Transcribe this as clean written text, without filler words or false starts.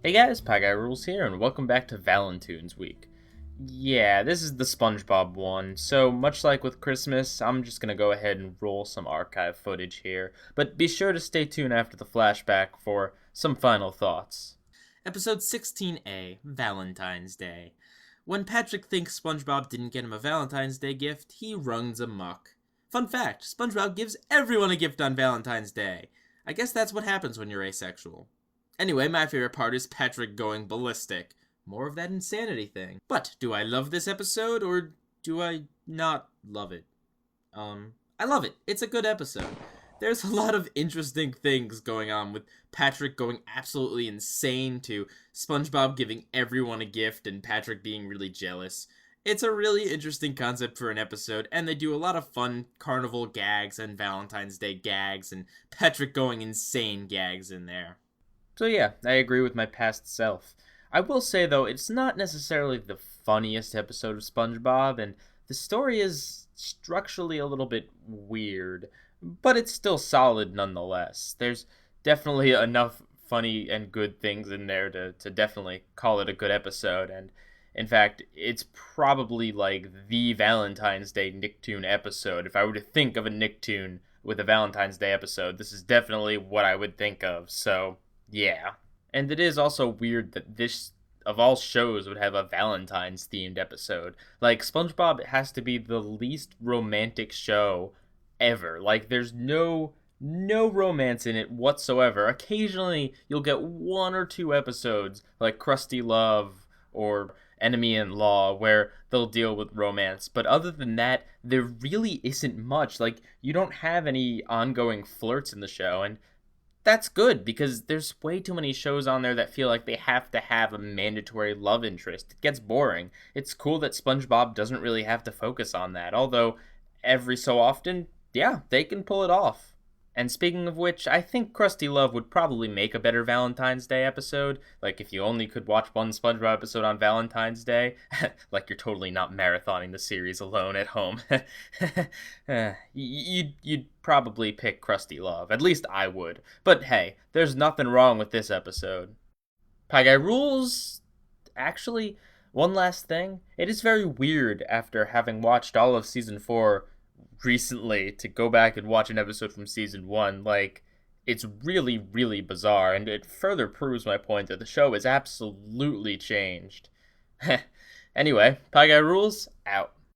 Hey guys, Pieguyrulz here, and welcome back to Valentoon's week. Yeah, this is the SpongeBob one, so much like with Christmas, I'm just gonna go ahead and roll some archive footage here, but be sure to stay tuned after the flashback for some final thoughts. Episode 16A, Valentine's Day. When Patrick thinks SpongeBob didn't get him a Valentine's Day gift, he runs amok. Fun fact, SpongeBob gives everyone a gift on Valentine's Day. I guess that's what happens when you're asexual. Anyway, my favorite part is Patrick going ballistic. More of that insanity thing. But do I love this episode or do I not love it? I love it. It's a good episode. There's a lot of interesting things going on with Patrick going absolutely insane to SpongeBob giving everyone a gift and Patrick being really jealous. It's a really interesting concept for an episode, and they do a lot of fun carnival gags and Valentine's Day gags and Patrick going insane gags in there. So yeah, I agree with my past self. I will say though, it's not necessarily the funniest episode of SpongeBob, and the story is structurally a little bit weird, but it's still solid nonetheless. There's definitely enough funny and good things in there to definitely call it a good episode, and in fact, it's probably like the Valentine's Day Nicktoon episode. If I were to think of a Nicktoon with a Valentine's Day episode, this is definitely what I would think of, so yeah. And it is also weird that this, of all shows, would have a Valentine's themed episode. Like, SpongeBob has to be the least romantic show ever. Like, there's no romance in it whatsoever. Occasionally, you'll get one or two episodes, like Krusty Love or Enemy in Law, where they'll deal with romance. But other than that, there really isn't much. Like, you don't have any ongoing flirts in the show, and that's good because there's way too many shows on there that feel like they have to have a mandatory love interest. It gets boring. It's cool that SpongeBob doesn't really have to focus on that, although every so often, yeah, they can pull it off. And speaking of which, I think Krusty Love would probably make a better Valentine's Day episode. Like, if you only could watch one SpongeBob episode on Valentine's Day, like you're totally not marathoning the series alone at home. You'd probably pick Krusty Love. At least I would. But hey, there's nothing wrong with this episode. Pieguyrulz. Actually, one last thing. It is very weird after having watched all of season 4 recently to go back and watch an episode from season 1. Like, it's really, really bizarre, and it further proves my point that the show is absolutely changed. Anyway, Pieguyrulz, out.